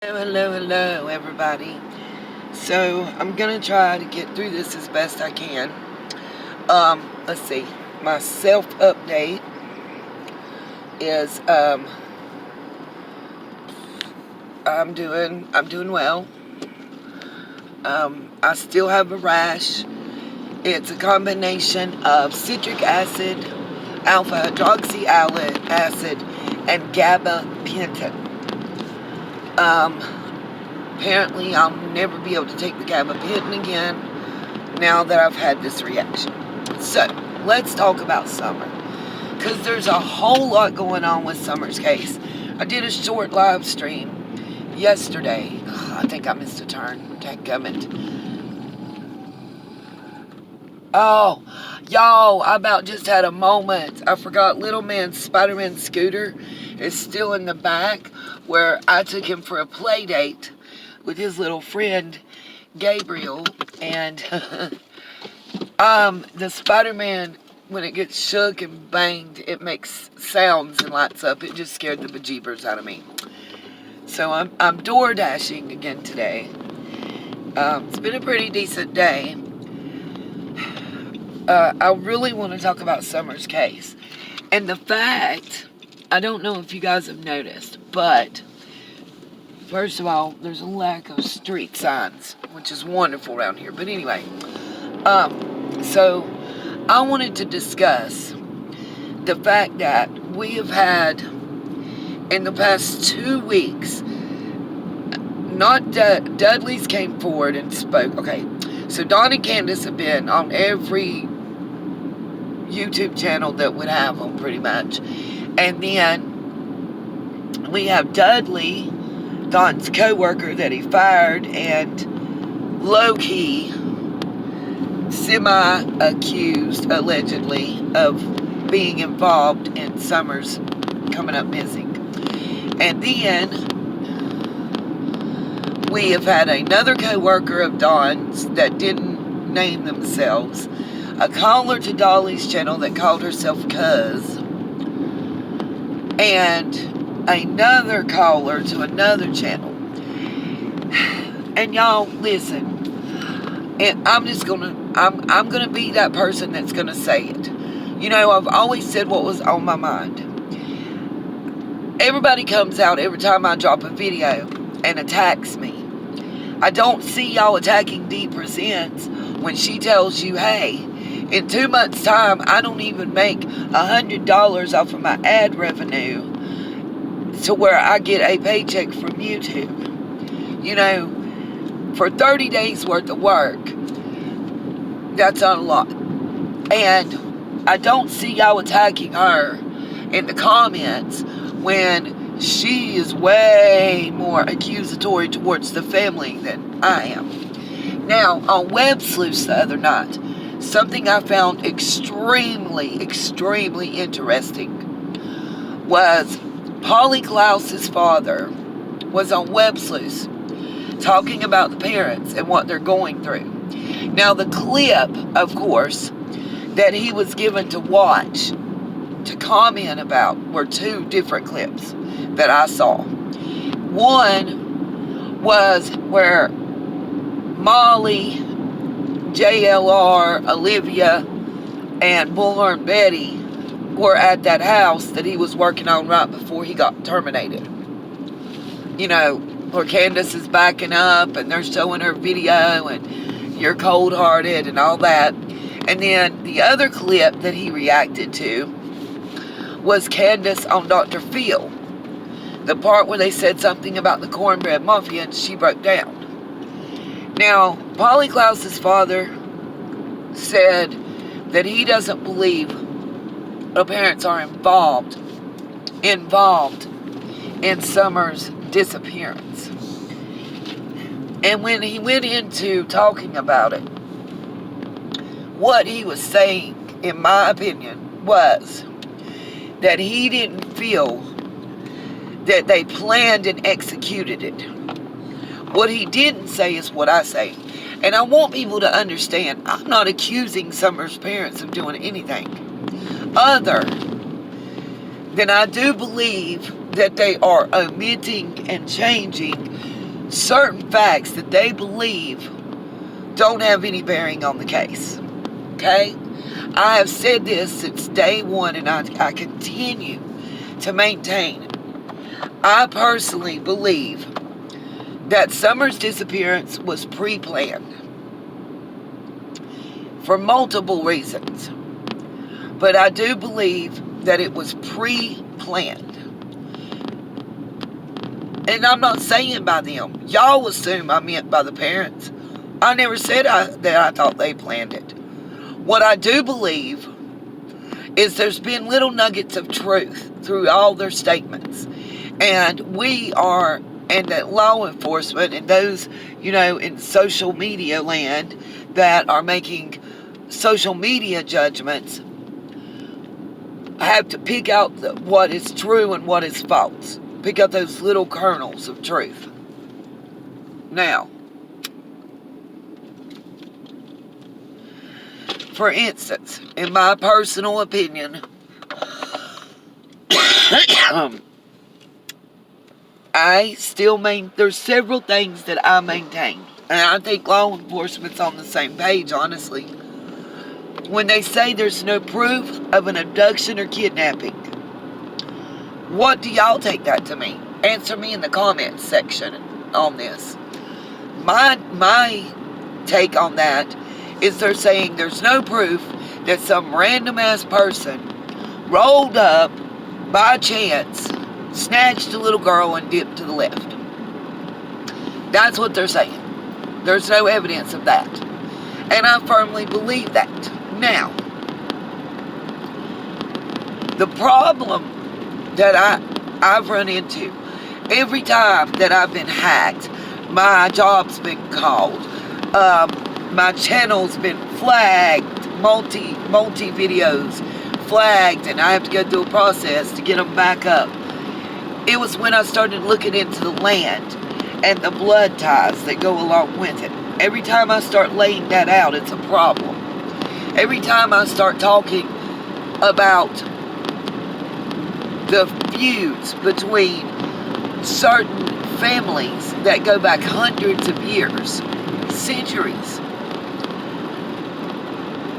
Hello, everybody. So, I'm gonna try to get through this as best I can. Let's see. My self update is I'm doing well. I still have a rash. It's a combination of citric acid, alpha hydroxy acid, and gabapentin. Apparently I'll never be able to take the gabapentin again now that I've had this reaction. So, let's talk about summer. Because there's a whole lot going on with Summer's case. I did a short live stream yesterday. I think I missed a turn. Dadgummit. Oh, y'all, I about just had a moment. I forgot little man Spider-Man Scooter is still in the back where I took him for a play date with his little friend Gabriel. And the Spider-Man, when it gets shook and banged, it makes sounds and lights up. It just scared the bejeebers out of me. So I'm door dashing again today. It's been a pretty decent day. I really want to talk about Summer's case. And the fact, I don't know if you guys have noticed, but first of all, there's a lack of street signs, which is wonderful around here. But anyway, so I wanted to discuss the fact that we have had, in the past 2 weeks, not Dudley's came forward and spoke. Okay, so Dawn and Candace have been on every YouTube channel that would have them, pretty much. And then we have Dudley, Dawn's co-worker that he fired and low-key semi-accused, allegedly, of being involved in Summer's coming up missing. And then we have had another co-worker of Dawn's that didn't name themselves, a caller to Dolly's channel that called herself Cuz, and another caller to another channel. And y'all, listen, and I'm gonna be that person that's gonna say it. You know, I've always said what was on my mind. Everybody comes out every time I drop a video and attacks me. I don't see y'all attacking D Presents when she tells you, hey, in 2 months' time, I don't even make $100 off of my ad revenue to where I get a paycheck from YouTube. You know, for 30 days worth of work, that's not a lot. And I don't see y'all attacking her in the comments when she is way more accusatory towards the family than I am. Now, on Web Sleuths the other night, something I found extremely interesting was Polly Klaus's father was on Web Sleuths talking about the parents and what they're going through. Now, the clip, of course, that he was given to watch, to comment about, were 2 different clips that I saw. One was where Molly, JLR, Olivia, and Bullhorn Betty were at that house that he was working on right before he got terminated. You know, where Candace is backing up and they're showing her video and you're cold-hearted and all that. And then the other clip that he reacted to was Candace on Dr. Phil. The part where they said something about the cornbread mafia and she broke down. Now, Polly Klaus's father said that he doesn't believe the parents are involved in Summer's disappearance. And when he went into talking about it, what he was saying, in my opinion, was that he didn't feel that they planned and executed it. What he didn't say is what I say. And I want people to understand, I'm not accusing Summer's parents of doing anything other than I do believe that they are omitting and changing certain facts that they believe don't have any bearing on the case. Okay? I have said this since day one, and I continue to maintain it. I personally believe that Summer's disappearance was pre-planned for multiple reasons. But I do believe that it was pre-planned. And I'm not saying by them. Y'all assume I meant by the parents. I never said that I thought they planned it. What I do believe is there's been little nuggets of truth through all their statements. And that law enforcement and those, in social media land that are making social media judgments have to pick out what is true and what is false. Pick out those little kernels of truth. Now, for instance, in my personal opinion, there's several things that I maintain. And I think law enforcement's on the same page, honestly. When they say there's no proof of an abduction or kidnapping, what do y'all take that to mean? Answer me in the comments section on this. My take on that is they're saying there's no proof that some random ass person rolled up by chance, snatched a little girl and dipped to the left. That's what they're saying. There's no evidence of that. And I firmly believe that. Now, the problem that I've run into every time that I've been hacked, my job's been called, my channel's been flagged, multi videos flagged, and I have to go through a process to get them back up. It was when I started looking into the land and the blood ties that go along with it. Every time I start laying that out, it's a problem. Every time I start talking about the feuds between certain families that go back hundreds of years, centuries,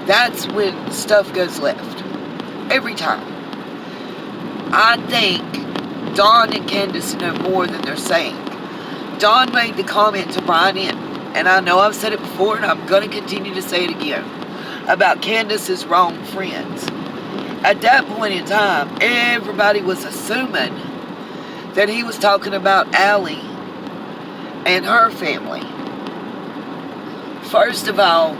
that's when stuff goes left. Every time. I think Dawn and Candace know more than they're saying. Dawn made the comment to Brian and I know I've said it before and I'm going to continue to say it again, about Candace's wrong friends. At that point in time, everybody was assuming that he was talking about Allie and her family. First of all,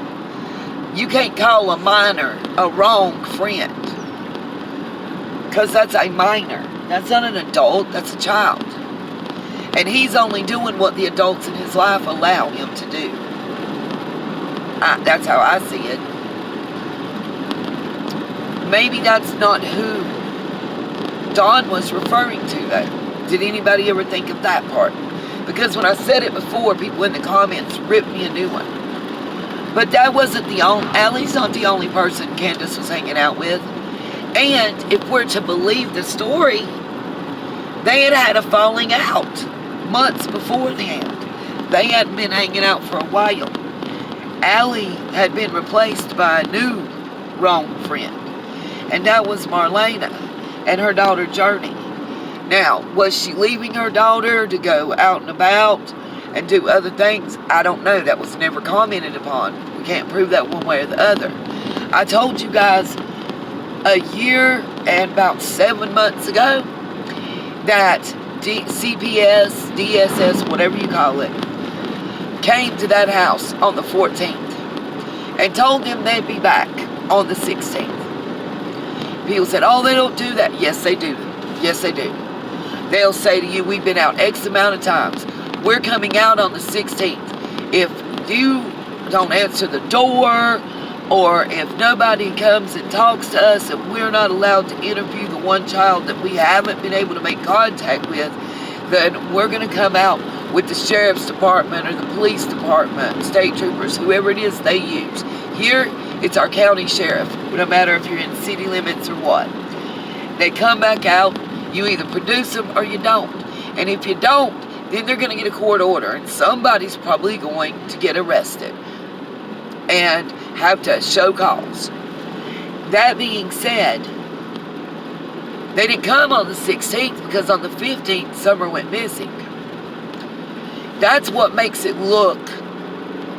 you can't call a minor a wrong friend, because that's a minor. That's not an adult, that's a child. And he's only doing what the adults in his life allow him to do. That's how I see it. Maybe that's not who Dawn was referring to, though. Did anybody ever think of that part? Because when I said it before, people in the comments ripped me a new one. But that wasn't the only... Allie's not the only person Candace was hanging out with. And if we're to believe the story, they had had a falling out months beforehand. They hadn't been hanging out for a while. Allie had been replaced by a new wrong friend. And that was Marlena and her daughter Journey. Now, was she leaving her daughter to go out and about and do other things? I don't know. That was never commented upon. We can't prove that one way or the other. I told you guys a year and about 7 months ago that CPS, DSS, whatever you call it, came to that house on the 14th and told them they'd be back on the 16th. People said, oh, they don't do that. Yes, they do. Yes, they do. They'll say to you, we've been out X amount of times. We're coming out on the 16th. If you don't answer the door, or if nobody comes and talks to us and we're not allowed to interview the one child that we haven't been able to make contact with, then we're going to come out with the sheriff's department or the police department, state troopers, whoever it is they use. Here, it's our county sheriff, no matter if you're in city limits or what. They come back out, you either produce them or you don't. And if you don't, then they're going to get a court order, and somebody's probably going to get arrested and have to show cause. That being said, they didn't come on the 16th because on the 15th, Summer went missing. That's what makes it look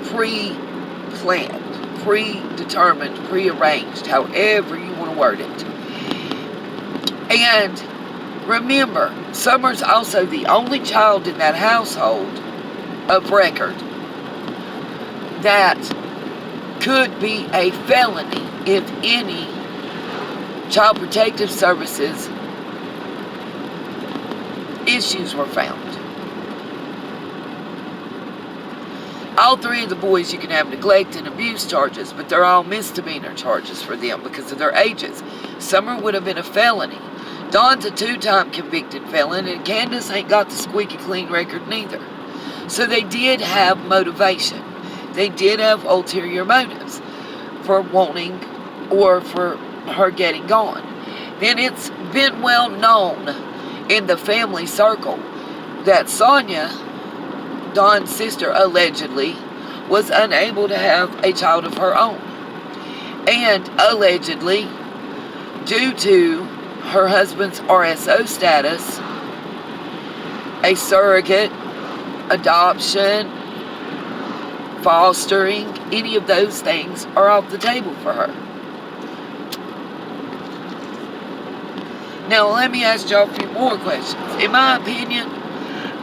pre-planned, predetermined, prearranged, however you want to word it. And remember, Summer's also the only child in that household of record that could be a felony if any Child Protective Services issues were found. All three of the boys, you can have neglect and abuse charges, but they're all misdemeanor charges for them because of their ages. Summer would have been a felony. Dawn's a 2-time convicted felon, and Candace ain't got the squeaky clean record neither. So they did have motivation. They did have ulterior motives for wanting or for her getting gone. Then it's been well known in the family circle that Sonia, Dawn's sister, allegedly was unable to have a child of her own. And allegedly, due to her husband's RSO status, a surrogate, adoption, fostering, any of those things are off the table for her. Now, let me ask y'all a few more questions. In my opinion,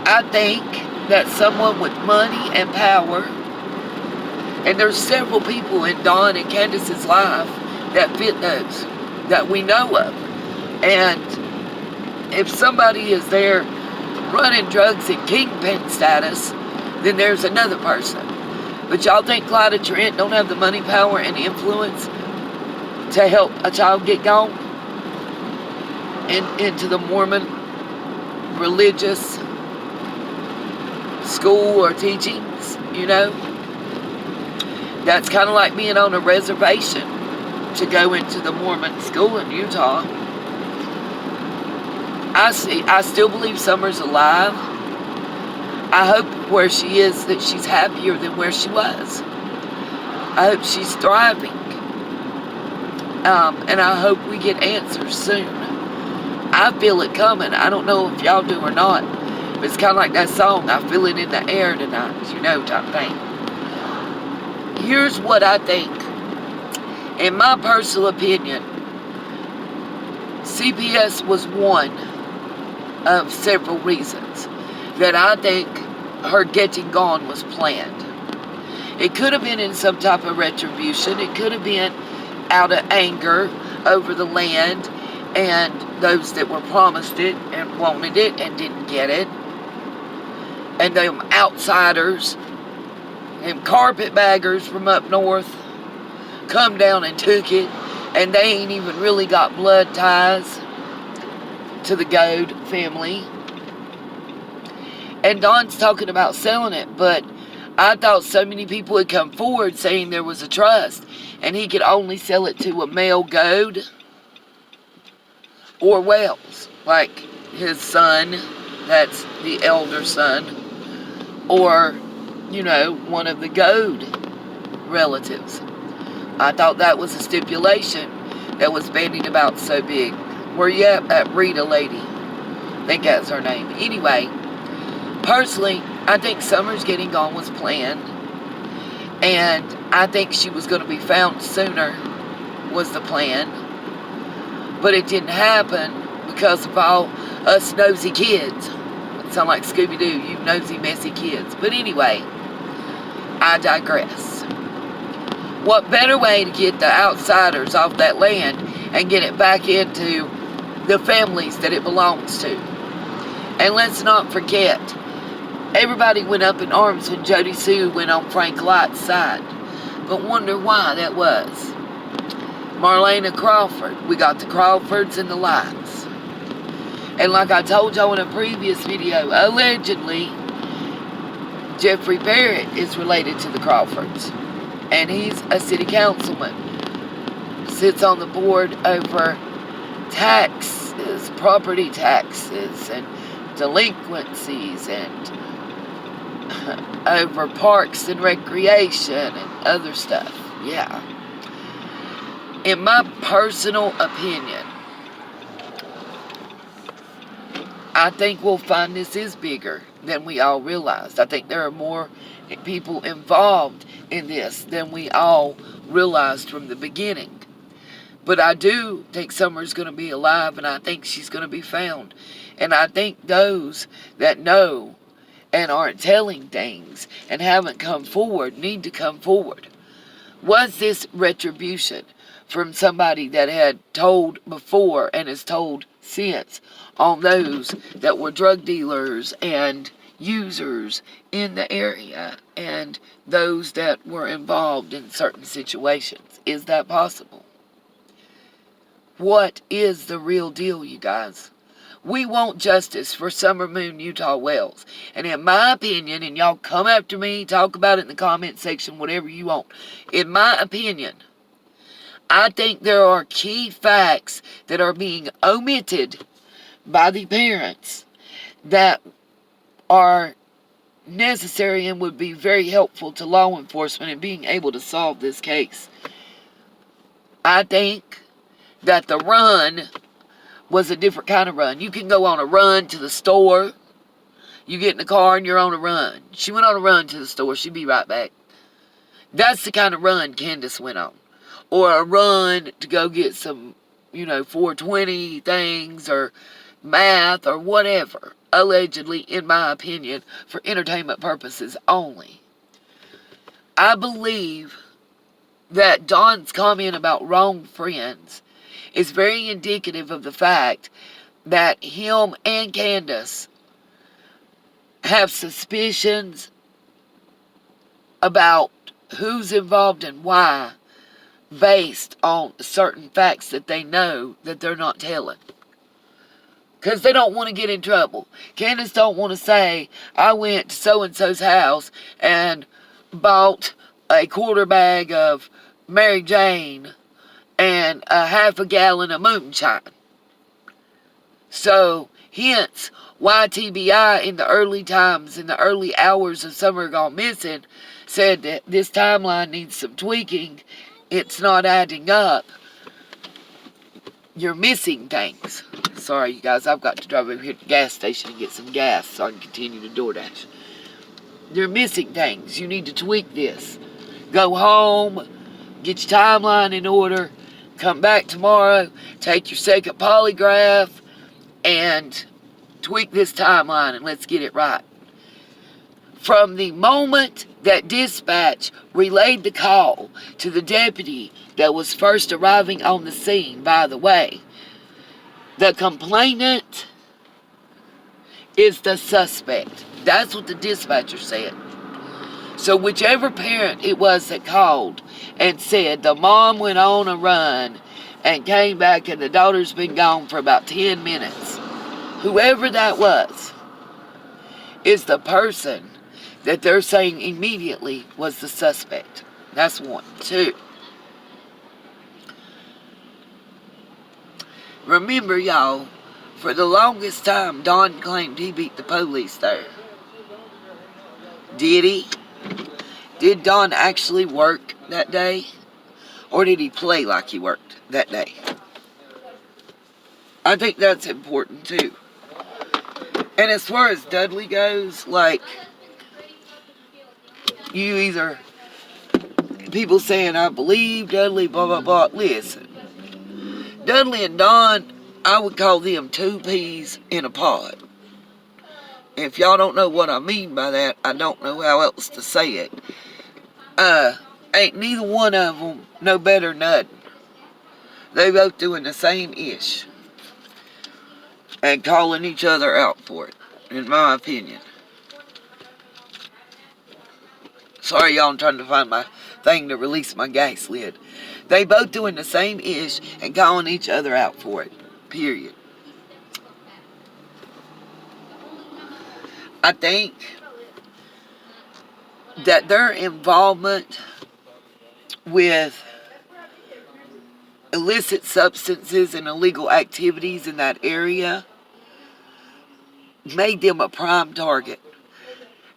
I think that someone with money and power, and there's several people in Dawn and Candace's life that fit those, that we know of. And if somebody is there running drugs in kingpin status, then there's another person. But y'all think Clyda Trent don't have the money, power, and influence to help a child get gone into the Mormon religious school or teachings, you know? That's kind of like being on a reservation to go into the Mormon school in Utah. I still believe Summer's alive. I hope where she is that she's happier than where she was. I hope she's thriving. And I hope we get answers soon. I feel it coming. I don't know if y'all do or not. But it's kind of like that song, I feel it in the air tonight, you know, type thing. Here's what I think. In my personal opinion, CPS was one of several reasons that I think her getting gone was planned. It could have been in some type of retribution. It could have been out of anger over the land and those that were promised it and wanted it and didn't get it. And them outsiders and carpetbaggers from up north come down and took it, and they ain't even really got blood ties to the Goad family. And Don's talking about selling it, but I thought so many people would come forward saying there was a trust and he could only sell it to a male Goad or Wells, like his son, that's the elder son, or, you know, one of the Goad relatives. I thought that was a stipulation that was bandied about so big. Where you at, that Rita lady? I think that's her name. Anyway, personally, I think Summer's getting gone was planned. And I think she was going to be found sooner was the plan. But it didn't happen because of all us nosy kids. It sound like Scooby-Doo, you nosy, messy kids. But anyway, I digress. What better way to get the outsiders off that land and get it back into the families that it belongs to? And let's not forget, everybody went up in arms when Jody Sue went on Frank Light's side. But wonder why that was. Marlena Crawford. We got the Crawfords and the Lights. And like I told y'all in a previous video, allegedly, Jeffrey Barrett is related to the Crawfords. And he's a city councilman. Sits on the board over taxes, property taxes, and delinquencies and over parks and recreation and other stuff. Yeah. In my personal opinion, I think we'll find this is bigger than we all realized. I think there are more people involved in this than we all realized from the beginning. But I do think Summer's going to be alive, and I think she's going to be found. And I think those that know and aren't telling things and haven't come forward need to come forward. Was this retribution from somebody that had told before and has told since on those that were drug dealers and users in the area and those that were involved in certain situations? Is that possible? What is the real deal, you guys? We want justice for Summer Moon Utah Wells. And in my opinion, and y'all come after me, talk about it in the comment section, whatever you want. In my opinion, I think there are key facts that are being omitted by the parents that are necessary and would be very helpful to law enforcement in being able to solve this case. I think that the run was a different kind of run. You can go on a run to the store. You get in the car and you're on a run. She went on a run to the store. She'd be right back. That's the kind of run Candace went on. Or a run to go get some, 420 things or math or whatever. Allegedly, in my opinion, for entertainment purposes only. I believe that Dawn's comment about wrong friends is very indicative of the fact that him and Candace have suspicions about who's involved and why based on certain facts that they know that they're not telling. Because they don't want to get in trouble. Candace don't want to say, I went to so-and-so's house and bought a quarter bag of Mary Jane and a half a gallon of moonshine. So, hence, why TBI in the early times, in the early hours of Summer Gone Missing, said that this timeline needs some tweaking. It's not adding up. You're missing things. Sorry, you guys, I've got to drive over here to the gas station and get some gas so I can continue to DoorDash. You're missing things. You need to tweak this. Go home, get your timeline in order, come back tomorrow, take your second polygraph, and tweak this timeline and let's get it right. From the moment that dispatch relayed the call to the deputy that was first arriving on the scene, by the way, the complainant is the suspect. That's what the dispatcher said. So whichever parent it was that called and said the mom went on a run and came back and the daughter's been gone for about 10 minutes, whoever that was, is the person that they're saying immediately was the suspect. That's one. Two. Remember, y'all, for the longest time, Don claimed he beat the police there. Did he? Did Don actually work that day? Or did he play like he worked that day? I think that's important, too. And as far as Dudley goes, like, you either, people saying, I believe Dudley, blah, blah, blah. Listen, Dudley and Don, I would call them two peas in a pod. If y'all don't know what I mean by that, I don't know how else to say it. Ain't neither one of them no better than nothing. They both doing the same ish. And calling each other out for it, in my opinion. Sorry, y'all, I'm trying to find my thing to release my gas lid. They both doing the same ish and calling each other out for it. Period. I think that their involvement with illicit substances and illegal activities in that area made them a prime target.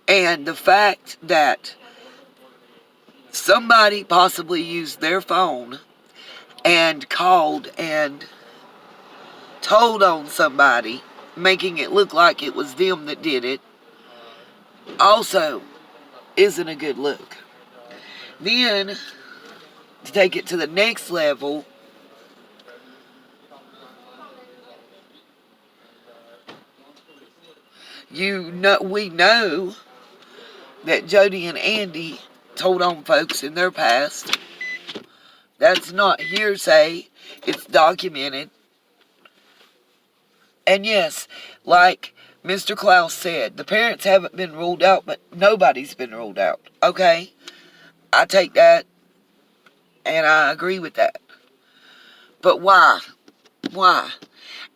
And the fact that somebody possibly used their phone and called and told on somebody, making it look like it was them that did it, also isn't a good look. Then, to take it to the next level, we know that Jody and Andy told on folks in their past. That's not hearsay. It's documented. And yes, like Mr. Klaus said, the parents haven't been ruled out, but nobody's been ruled out. Okay? I take that, and I agree with that. But why? Why?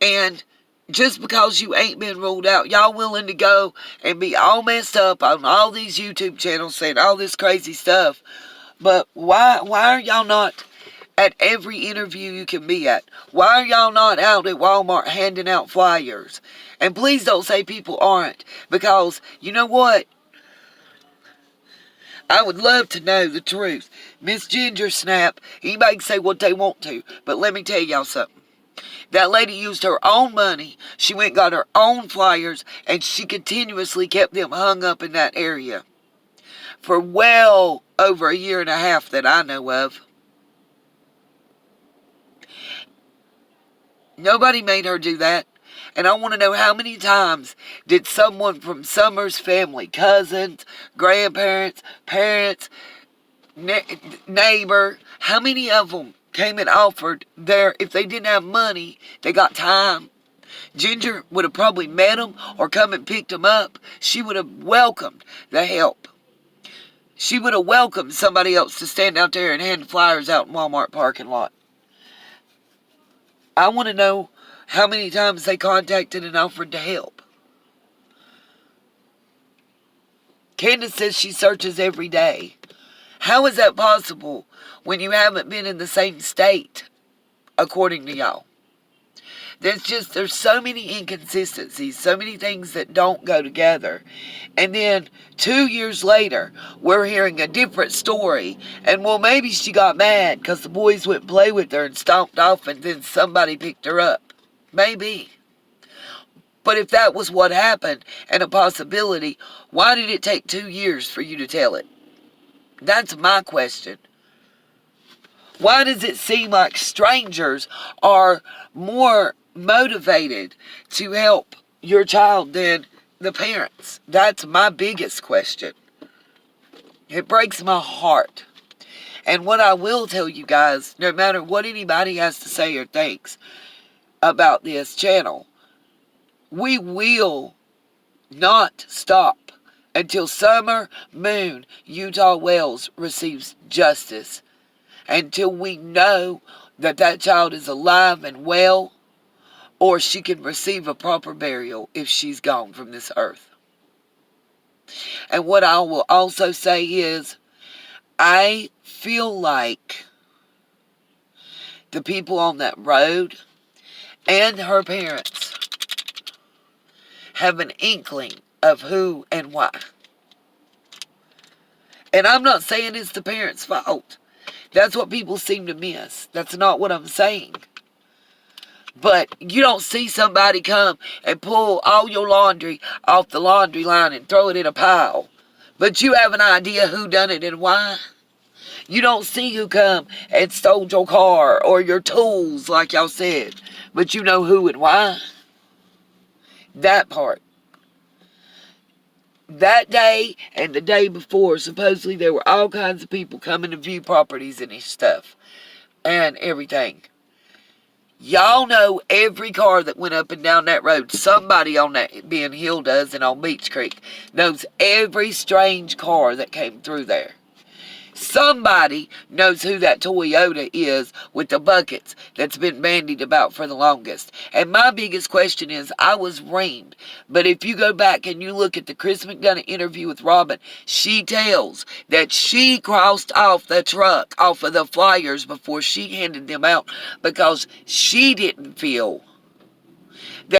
And just because you ain't been ruled out, y'all willing to go and be all messed up on all these YouTube channels saying all this crazy stuff. But why are y'all not at every interview you can be at? Why are y'all not out at Walmart handing out flyers? And please don't say people aren't, because you know what? I would love to know the truth. Miss Ginger Snap, anybody can say what they want to, but let me tell y'all something. That lady used her own money. She went and got her own flyers, and she continuously kept them hung up in that area for well over a year and a half that I know of. Nobody made her do that. And I want to know how many times did someone from Summer's family, cousins, grandparents, parents, neighbor, how many of them came and offered if they didn't have money, they got time. Ginger would have probably met them or come and picked them up. She would have welcomed the help. She would have welcomed somebody else to stand out there and hand flyers out in Walmart parking lot. I want to know how many times they contacted and offered to help. Candace says she searches every day. How is that possible when you haven't been in the same state, according to y'all? There's so many inconsistencies, so many things that don't go together. And then 2 years later, we're hearing a different story. And well, maybe she got mad because the boys wouldn't play with her and stomped off and then somebody picked her up. Maybe. But if that was what happened and a possibility, why did it take 2 years for you to tell it? That's my question. Why does it seem like strangers are more motivated to help your child than the parents? That's my biggest question. It breaks my heart. And what I will tell you guys, no matter what anybody has to say or thinks about this channel, we will not stop until Summer Moon Utah Wells receives justice. Until we know that that child is alive and well, or she can receive a proper burial if she's gone from this earth. And what I will also say is, I feel like the people on that road and her parents have an inkling of who and why. And I'm not saying it's the parents' fault. That's what people seem to miss. That's not what I'm saying. But you don't see somebody come and pull all your laundry off the laundry line and throw it in a pile. But you have an idea who done it and why. You don't see who come and stole your car or your tools, like y'all said. But you know who and why. That part. That day and the day before, supposedly there were all kinds of people coming to view properties and stuff and everything. Y'all know every car that went up and down that road. Somebody on that, being Hilda's and on Beach Creek, knows every strange car that came through there. Somebody knows who that Toyota is with the buckets that's been bandied about for the longest. And my biggest question is, I was reamed. But if you go back and you look at the Chris McDonough interview with Robin, she tells that she crossed off the truck off of the flyers before she handed them out because she didn't feel